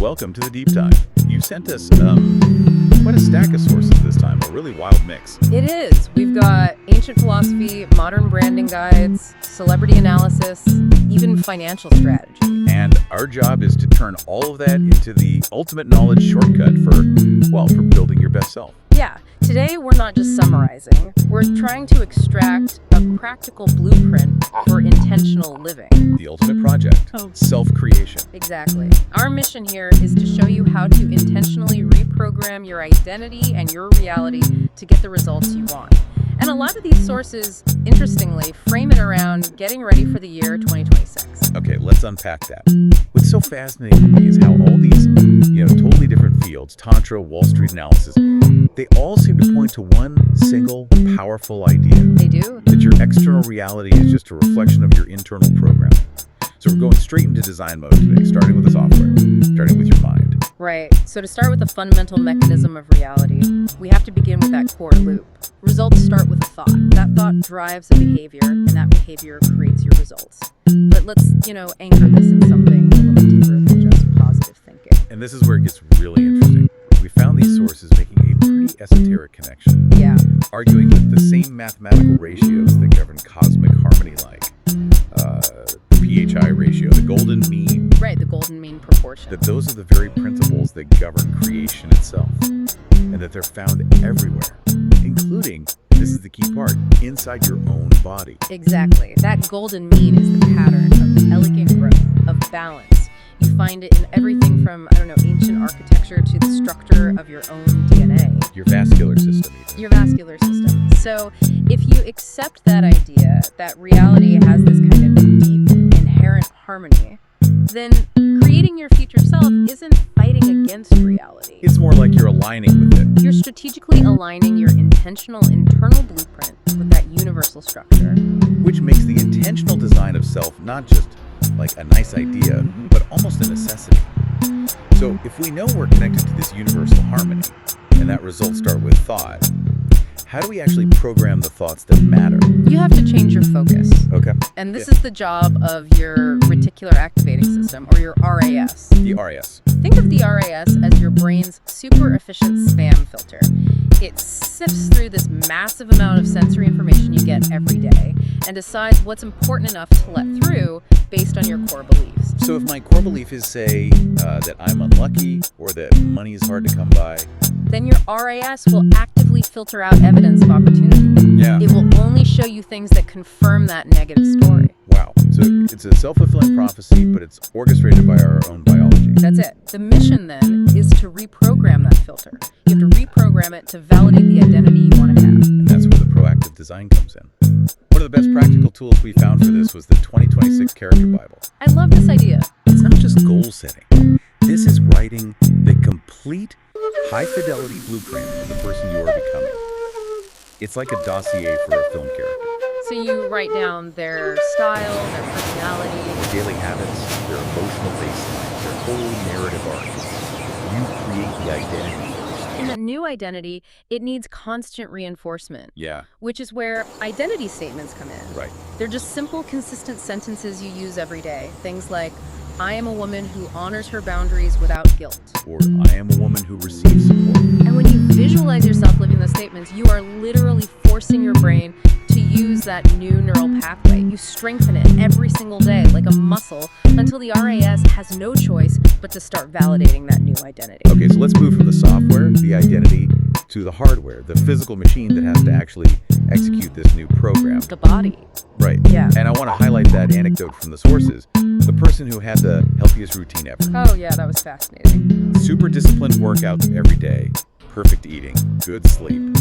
welcome to the Deep Dive. You sent us quite a stack of sources this time, a really wild mix. It is. We've got ancient philosophy, modern branding guides, celebrity analysis, even financial strategy. And our job is to turn all of that into the ultimate knowledge shortcut for building your best self. Yeah, today we're not just summarizing, we're trying to extract a practical blueprint for intentional living. The ultimate project, self-creation. Exactly. Our mission here is to show you how to intentionally reprogram your identity and your reality to get the results you want. And a lot of these sources, interestingly, frame it around getting ready for the year 2026. Okay, let's unpack that. What's so fascinating to me is how all these, totally different fields, Tantra, Wall Street analysis, they all seem to point to one single powerful idea. They do. That your external reality is just a reflection of your internal program. So we're going straight into design mode today, starting with the software, starting with your mind. Right. So to start with the fundamental mechanism of reality, we have to begin with that core loop. Results start with a thought. That thought drives a behavior, and that behavior creates your results. But let's, anchor this in something a little deeper than just positive thinking. And this is where it gets really interesting. We found these sources making a pretty esoteric connection. Yeah. Arguing that the same mathematical ratios that govern cosmic harmony, like the PHI ratio, the golden mean. Right, the golden mean proportion. That those are the very principles that govern creation itself. And that they're found everywhere, including, this is the key part, inside your own body. Exactly. That golden mean is the pattern of elegant growth, of balance. You find it in everything from, ancient architecture to the structure of your own DNA. Your vascular system, even. Your vascular system. So if you accept that idea, that reality has this kind of deep, inherent harmony, then creating your future self isn't fighting against reality. It's more like you're aligning with it. You're strategically aligning your intentional internal blueprint with that universal structure. Which makes the intentional design of self not just like a nice idea, but almost a necessity. So if we know we're connected to this universal harmony, and that results start with thought, how do we actually program the thoughts that matter? You have to change your focus. Okay. And this is the job of your reticular activating system, or your RAS. The RAS. Think of the RAS as your brain's super efficient spam filter. It sifts through this massive amount of sensory information you get every day and decides what's important enough to let through based on your core beliefs. So if my core belief is, say, that I'm unlucky or that money is hard to come by, then your RAS will actively filter out evidence of opportunity. Yeah. It will only show you things that confirm that negative story. Wow. So it's a self-fulfilling prophecy, but it's orchestrated by our own biology. That's it. The mission then is to reprogram that filter. You have to reprogram it to validate the identity you want to have. And that's where the proactive design comes in. One of the best practical tools we found for this was the 2026 Character Bible. I love this idea. It's not just goal setting. This is writing the complete high-fidelity blueprint of the person you are becoming. It's like a dossier for a film character. So you write down their style, their personality, Their daily habits, their emotional baseline, their whole narrative arc. You create the identity. in that new identity, it needs constant reinforcement. Yeah. Which is where identity statements come in. Right. They're just simple, consistent sentences you use every day. Things like, I am a woman who honors her boundaries without guilt. Or I am a woman who receives support. And when you visualize yourself living those statements, you are literally forcing your brain to use that new neural pathway. You strengthen it every single day like a muscle until the RAS has no choice but to start validating that new identity. Okay, so let's move from the software, the identity, to the hardware, the physical machine that has to actually execute this new program. The body. Right. Yeah. And I want to highlight that anecdote from the sources. The person who had the healthiest routine ever. Oh yeah, that was fascinating. Super disciplined workouts every day, perfect eating, good sleep.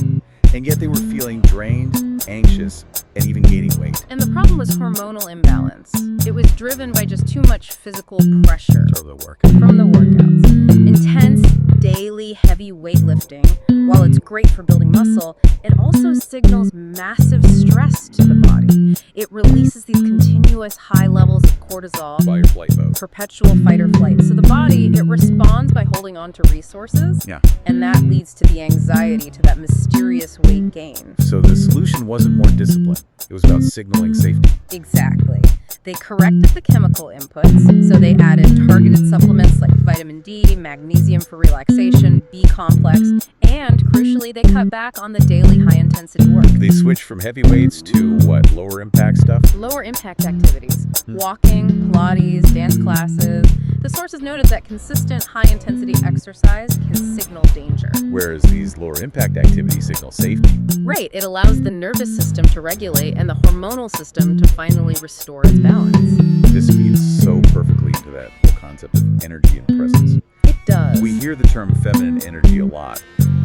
And yet they were feeling drained, anxious, and even gaining weight. And the problem was hormonal imbalance. It was driven by just too much physical pressure So the workout. from the workouts. Intense, daily, heavy weightlifting, while it's great for building muscle, it also signals massive stress to the body. It releases these continuous high levels of cortisol, Fire flight mode. perpetual fight or flight. So the body, it responds by holding on to resources, Yeah. and that leads to the anxiety, to that mysterious weight gain. So the solution wasn't more discipline. It was about signaling safety. Exactly. They corrected the chemical inputs, so they added targeted supplements like vitamin D, magnesium for relaxation, B complex, and crucially, they cut back on the daily high-intensity work. They switched from heavy weights to what, lower impact stuff? Lower impact activities, walking, Pilates, dance classes. The sources noted that consistent high-intensity exercise can signal danger. Whereas these lower impact activities signal safety. Right, it allows the nervous system to regulate and the hormonal system to finally restore its balance. This feeds so perfectly into that whole concept of energy and presence. It does. We hear the term feminine energy a lot,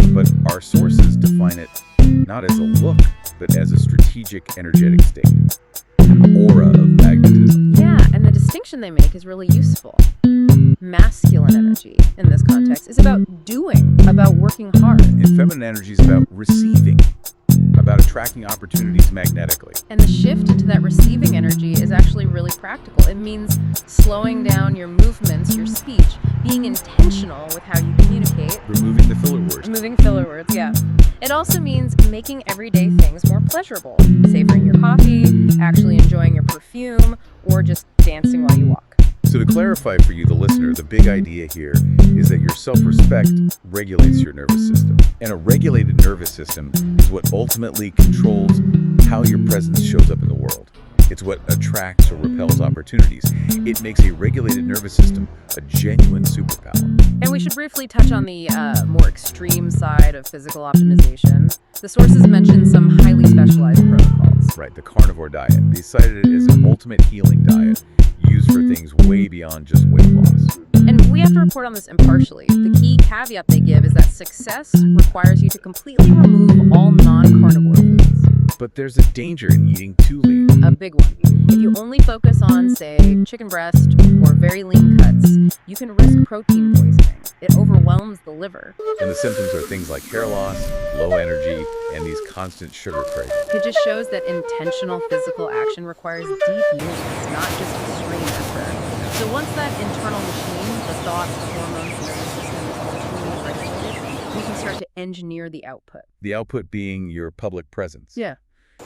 but our sources define it not as a look, but as a strategic energetic state, an aura of magnetism. Yeah, and the distinction they make is really useful. Masculine energy, in this context, is about doing, about working hard. And feminine energy is about receiving, about attracting opportunities magnetically. And the shift into that receiving energy is actually really practical. It means slowing down your movements, your speech, being intentional with how you communicate. Removing the filler words. Removing filler words, yeah. It also means making everyday things more pleasurable. Savoring your coffee, actually enjoying your perfume, or just dancing while you walk. So to clarify for you, the listener, the big idea here is that your self-respect regulates your nervous system. And a regulated nervous system is what ultimately controls how your presence shows up in the world. It's what attracts or repels opportunities. It makes a regulated nervous system a genuine superpower. And we should briefly touch on the more extreme side of physical optimization. The sources mention some highly specialized protocols. Right, the carnivore diet. They cited it as an ultimate healing diet used for things way beyond just weight loss. And we have to report on this impartially. The key caveat they give is that success requires you to completely remove all non-carnivore foods. But there's a danger in eating too lean. A big one. If you only focus on, say, chicken breast or very lean cuts, you can risk protein poisoning. It overwhelms the liver. And the symptoms are things like hair loss, low energy, and these constant sugar cravings. It just shows that intentional physical action requires deep units, not just extreme effort. So once that internal machine, the thoughts, the hormones, the nervous system is all tuned and regulated, we can start to engineer the output. The output being your public presence. Yeah.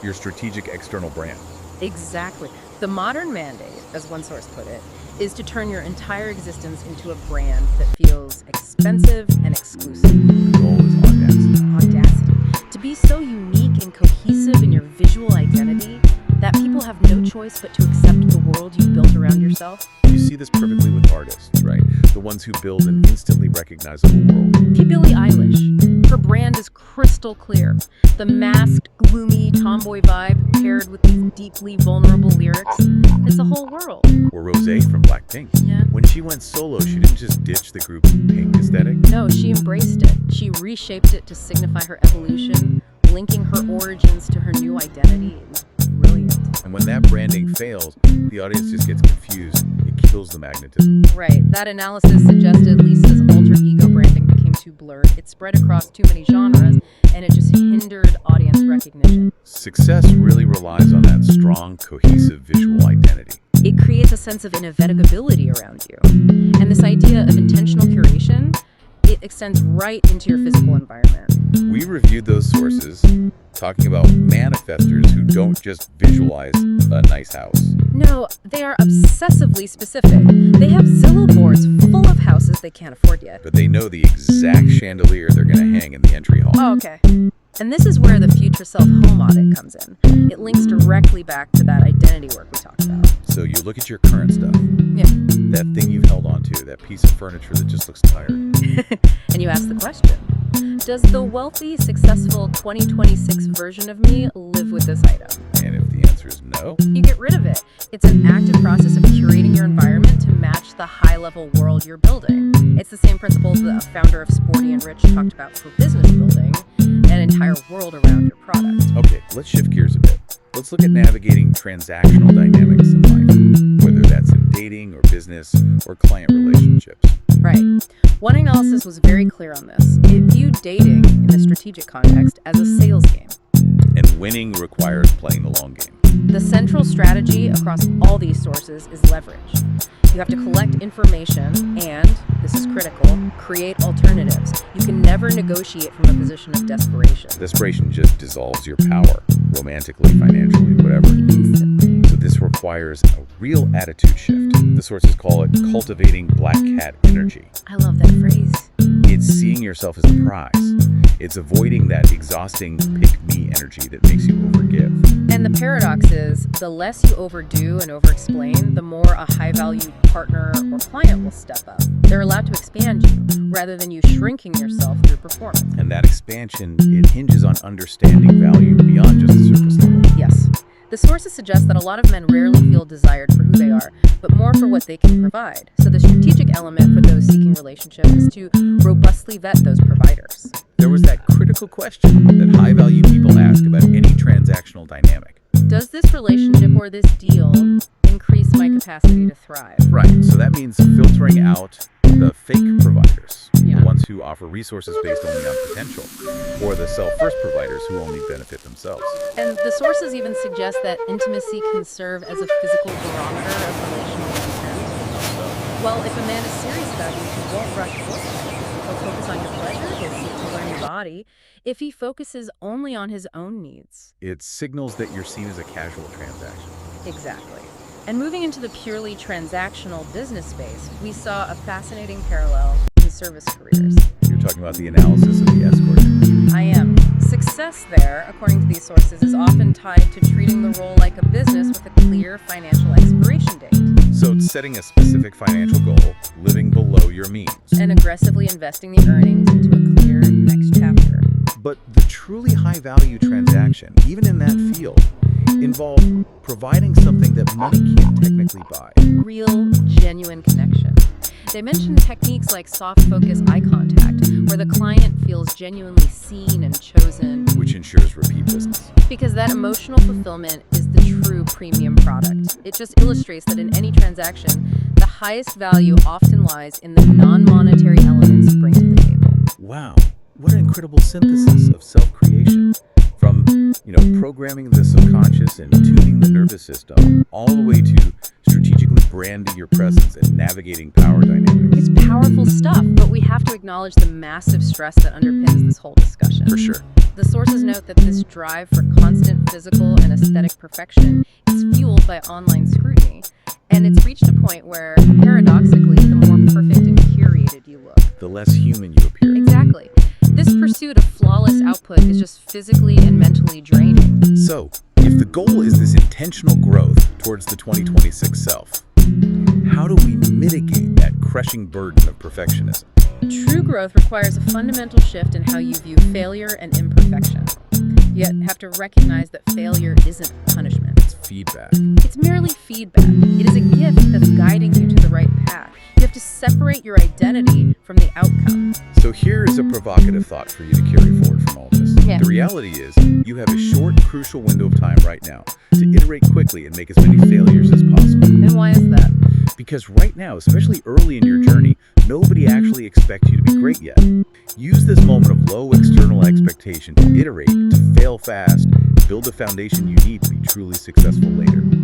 Your strategic external brand. Exactly. The modern mandate, as one source put it, is to turn your entire existence into a brand that feels expensive and exclusive. The goal is audacity. Audacity. To be so unique and cohesive in your visual identity that people have no choice but to accept the world you've built around yourself. You see this perfectly with artists, right? The ones who build an instantly recognizable world. Take Billie Eilish. Her brand is crystal clear. The masked, gloomy, tomboy vibe paired with these deeply vulnerable lyrics. It's a whole world. Or Rosé from Blackpink. Yeah. When she went solo, she didn't just ditch the group's pink aesthetic. No, she embraced it. She reshaped it to signify her evolution, linking her origins to her new identity. It was brilliant. And when that branding fails, the audience just gets confused. It kills the magnetism. Right. That analysis suggested Lisa's alter ego branding became too blurred. It spread across too many genres, and it just hindered audience recognition. Success really relies on that strong, cohesive visual identity. It creates a sense of inevitability around you. And this idea of intentional curation, it extends right into your physical environment. We reviewed those sources, talking about manifestors who don't just visualize a nice house. No, they are obsessively specific. They have Zillow boards full of houses they can't afford yet. But they know the exact chandelier they're going to hang in the entry hall. Oh, okay. And this is where the future self-home audit comes in. It links directly back to that identity work we talked about. So you look at your current stuff. Yeah. That thing you've held onto, that piece of furniture that just looks tired. And you ask the question, does the wealthy, successful 2026 version of me live with this item? And if the answer is no, You get rid of it. It's an active process of curating your environment to match the high-level world you're building. It's the same principles the founder of Sporty and Rich talked about for business building, an entire world around your product. okay, let's shift gears a bit. Let's look at navigating transactional dynamics in life, whether that's in dating or business or client relationships. Right. One analysis was very clear on this. It viewed dating in the strategic context as a sales game. And winning requires playing the long game. The central strategy across all these sources is leverage. You have to collect information and, this is critical, create alternatives. You can never negotiate from a position of desperation. Desperation just dissolves your power, romantically, financially, whatever. Instantly. So this requires requires a real attitude shift. The sources call it cultivating black cat energy. I love that phrase. It's seeing yourself as a prize. It's avoiding that exhausting pick-me energy that makes you overgive. And the paradox is, the less you overdo and overexplain, the more a high-value partner or client will step up. They're allowed to expand you, rather than you shrinking yourself through performance. And that expansion, it hinges on understanding value beyond just the surface level. Yes. The sources suggest that a lot of men rarely feel desired for who they are, but more for what they can provide. So the strategic element for those seeking relationships is to robustly vet those providers. There was that critical question that high-value people ask about any transactional dynamic. Does this relationship or this deal increase my capacity to thrive? Right, so that means filtering out the fake providers, Yeah. the ones who offer resources based only on potential, or the self-first providers who only benefit themselves. And the sources even suggest that intimacy can serve as a physical barometer of relational intent. Well, if a man is serious about you, he won't rush forward. He'll focus on your pleasure, he'll seek to learn your body. If he focuses only on his own needs. It signals that you're seen as a casual transaction. Exactly. And moving into the purely transactional business space, we saw a fascinating parallel in service careers. You're talking about the analysis of the escort industry. I am. Success there, according to these sources, is often tied to treating the role like a business with a clear financial expiration date. So it's setting a specific financial goal, living below your means. And aggressively investing the earnings into a clear next chapter. But the truly high-value transaction, even in that field, involves providing something that money can't technically buy. Real, genuine connection. They mention techniques like soft focus eye contact, where the client feels genuinely seen and chosen. Which ensures repeat business. Because that emotional fulfillment is the true premium product. It just illustrates that in any transaction, the highest value often lies in the non-monetary elements you bring to the table. Wow, what an incredible synthesis of self-creation. From, programming the subconscious and tuning the nervous system, all the way to strategically branding your presence and navigating power dynamics. It's powerful stuff, but we have to acknowledge the massive stress that underpins this whole discussion. For sure. The sources note that this drive for constant physical and aesthetic perfection is fueled by online scrutiny, and it's reached a point where, paradoxically, the more perfect and curated you look. The less human you appear. Exactly. This pursuit of flawless output is just physically and mentally draining. So, if the goal is this intentional growth towards the 2026 self, how do we mitigate that crushing burden of perfectionism? True growth requires a fundamental shift in how you view failure and imperfection. You have to recognize that failure isn't punishment. It's feedback. It's merely feedback. It is a gift that's guiding you to the right path. You have to separate your identity from the outcome. So here is a provocative thought for you to carry forward from all this. Yeah. The reality is, you have a short, crucial window of time right now to iterate quickly and make as many failures as possible. And why is that? Because right now, especially early in your journey, nobody actually expects you to be great yet. Use this moment of low external expectation to iterate, to fail fast, build a foundation you need to be truly successful later.